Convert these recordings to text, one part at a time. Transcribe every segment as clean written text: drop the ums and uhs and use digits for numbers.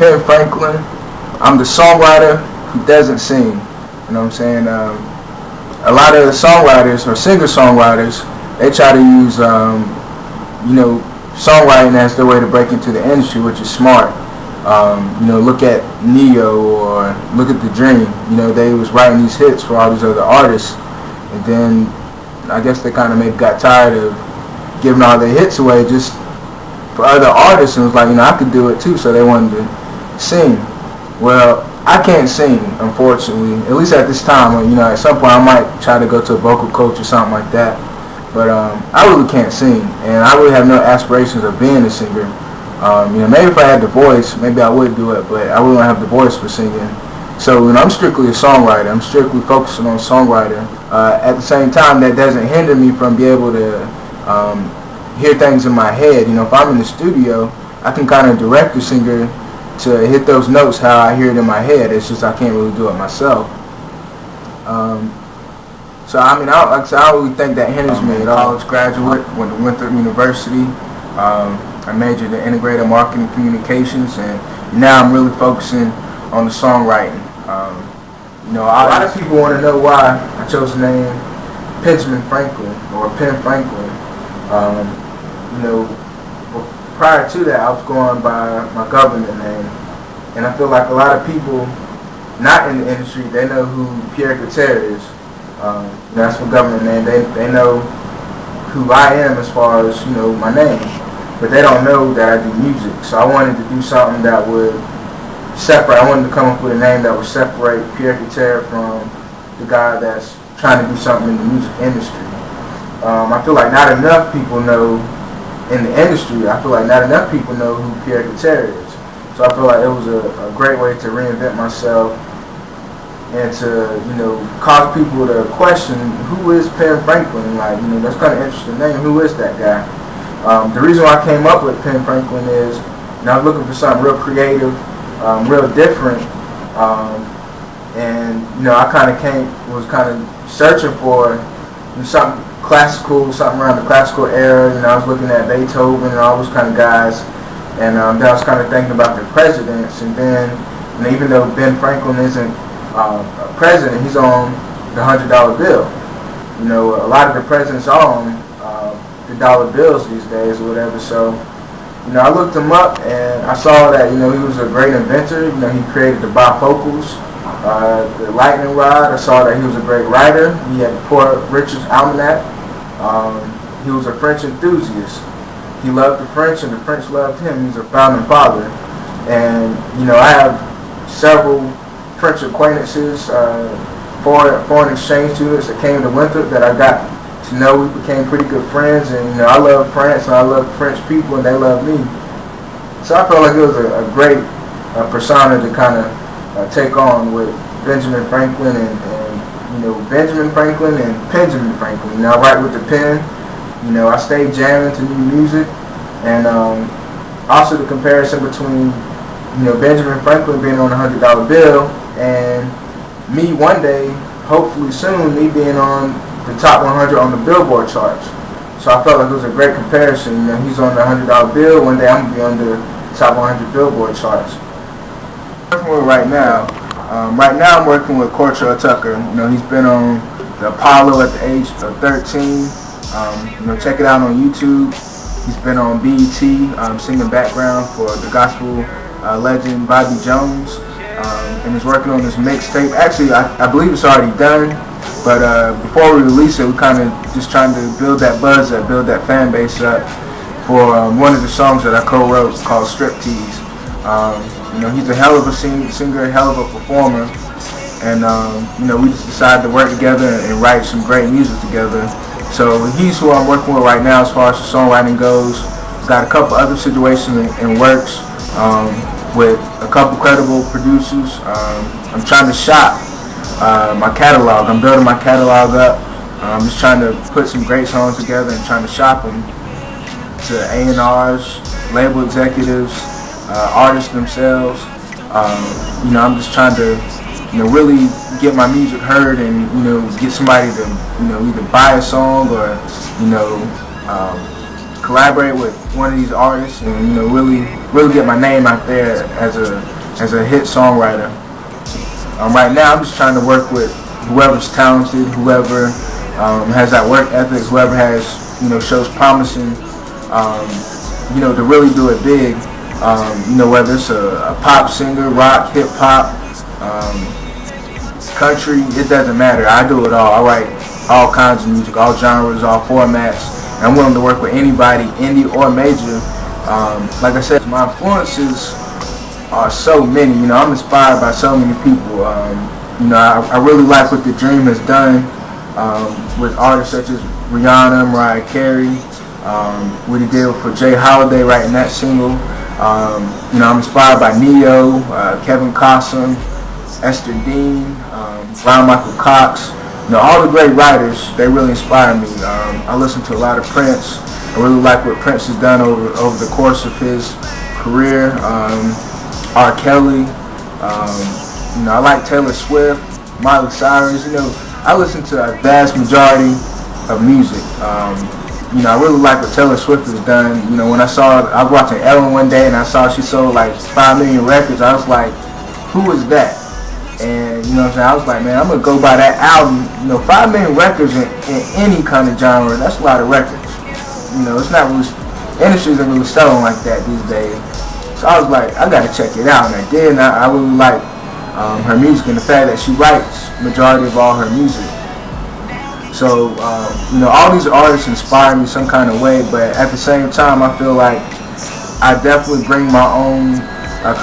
Penn Franklin. I'm the songwriter who doesn't sing. You know what I'm saying? A lot of songwriters or singer-songwriters, they try to use, songwriting as their way to break into the industry, which is smart. Look at Neo or look at The Dream. They was writing these hits for all these other artists, and then I guess they kind of maybe got tired of giving all their hits away just for other artists, and was like, I could do it too, so they wanted to sing. Well, I can't sing, unfortunately, at least at this time. At some point I might try to go to a vocal coach or something like that, but I really can't sing, and I really have no aspirations of being a singer. Maybe if I had the voice, maybe I would do it, but I really don't have the voice for singing. So, I'm strictly a songwriter. I'm strictly focusing on songwriter. At the same time, that doesn't hinder me from being able to hear things in my head. If I'm in the studio, I can kind of direct the singer to hit those notes how I hear it in my head. It's just I can't really do it myself. I don't really think that hinders me at all. I was a graduate, went to Winthrop University. I majored in integrated marketing communications, and now I'm really focusing on the songwriting. A lot of people want to know why I chose the name Benjamin Franklin or Penn Franklin. Prior to that, I was going by my government name, and I feel like a lot of people not in the industry, they know who Pierre Couture is. That's my government name. They know who I am as far as my name, but they don't know that I do music. So I wanted to do something that would separate. I wanted to come up with a name that would separate Pierre Couture from the guy that's trying to do something in the music industry. I feel like not enough people know in the industry. I feel like not enough people know who Pierre Couture is. So I feel like it was a great way to reinvent myself and to cause people to question who is Penn Franklin. That's kind of interesting name. Who is that guy? The reason why I came up with Penn Franklin is I was looking for something real creative, real different, and I was searching for something classical, something around the classical era. I was looking at Beethoven and all those kind of guys, and then I was kind of thinking about the presidents. And then, even though Ben Franklin isn't a president, he's on the $100 bill. A lot of the presidents are on the dollar bills these days or whatever. So, I looked him up and I saw that he was a great inventor. He created the bifocals, the lightning rod. I saw that he was a great writer. He had the Poor Richard's Almanac. He was a French enthusiast. He loved the French and the French loved him. He's a founding father. And I have several French acquaintances, foreign exchange students that came to Winthrop that I got to know. We became pretty good friends, and I love France and I love French people, and they love me. So I felt like it was a great persona to kind of take on with Benjamin Franklin and Benjamin Franklin and Benjamin Franklin. I write with the pen. I stay jamming to new music, and also the comparison between Benjamin Franklin being on the $100 bill and me one day, hopefully soon, me being on the top 100 on the Billboard charts. So I felt like it was a great comparison. He's on the $100 bill. One day I'm gonna be on the top 100 Billboard charts. Working with right now I'm working with Cortrell Tucker. He's been on the Apollo at the age of 13. Check it out on YouTube. He's been on BET, singing background for the gospel legend Bobby Jones, and he's working on this mixtape. Actually, I believe it's already done, but before we release it, we're kind of just trying to build that buzz up, build that fan base up for one of the songs that I co-wrote called Striptease. He's a hell of a singer, a hell of a performer, and we just decided to work together and write some great music together. So he's who I'm working with right now as far as the songwriting goes. Got a couple other situations in works with a couple credible producers. I'm trying to shop my catalog. I'm building my catalog up. I'm just trying to put some great songs together and trying to shop them to A&Rs, label executives, artists themselves. I'm just trying to really get my music heard and get somebody to either buy a song or collaborate with one of these artists and really get my name out there as a hit songwriter. Right now I'm just trying to work with whoever's talented, whoever has that work ethic, whoever has shows promising to really do it big. Whether it's a pop singer, rock, hip hop, country, it doesn't matter. I do it all. I write all kinds of music, all genres, all formats. And I'm willing to work with anybody, indie or major. Like I said, my influences are so many. I'm inspired by so many people. I really like what The Dream has done with artists such as Rihanna, Mariah Carey, what he did for Jay Holiday writing that single. I'm inspired by Neo, Kevin Costner, Esther Dean, Brian Michael Cox. All the great writers, they really inspire me. I listen to a lot of Prince. I really like what Prince has done over the course of his career. R. Kelly. I like Taylor Swift, Miley Cyrus. I listen to a vast majority of music. I really like what Taylor Swift has done. When I was watching Ellen one day and I saw she sold like 5 million records, I was like, who is that? And I was like, man, I'm gonna go buy that album. 5 million records in any kind of genre, that's a lot of records. It's not really, industry isn't really selling like that these days. So I was like, I gotta check it out, and I did. And I really like her music and the fact that she writes majority of all her music. So all these artists inspire me some kind of way, but at the same time, I feel like I definitely bring my own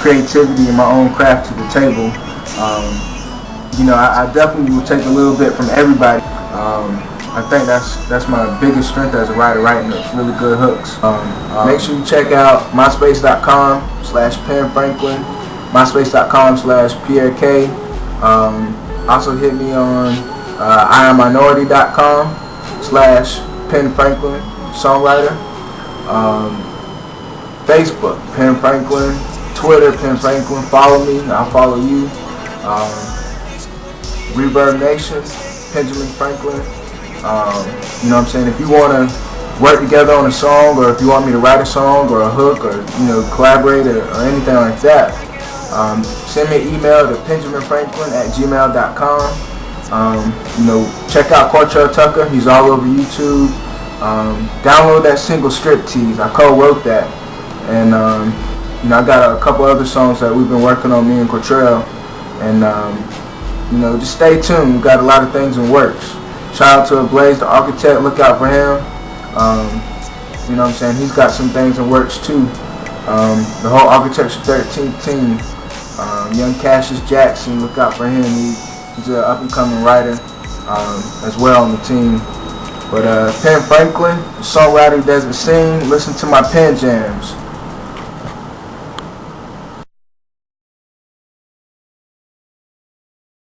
creativity and my own craft to the table. I definitely will take a little bit from everybody. I think that's my biggest strength as a writer, writing really good hooks. Make sure you check out myspace.com/PenFranklin, myspace.com/Pierre K. Also hit me on IamMinority.com/PenFranklin, songwriter. Facebook, Pen Franklin. Twitter, Pen Franklin. Follow me, I'll follow you. Reverb Nation, Benjamin Franklin. If you want to work together on a song, or if you want me to write a song or a hook, or collaborate or anything like that, send me an email to benjaminfranklin@gmail.com. Check out Cortrell Tucker. He's all over YouTube. Download that single Striptease. I co-wrote that, and I got a couple other songs that we've been working on, me and Cortrell, and just stay tuned. We've got a lot of things in works. Shout out to Blaze, the architect. Look out for him. He's got some things in works too. The whole Architecture 13th team. Young Cassius Jackson. Look out for him. He's an up and coming writer as well on the team. But Pen Franklin, the songwriter who doesn't sing, listen to my pen jams.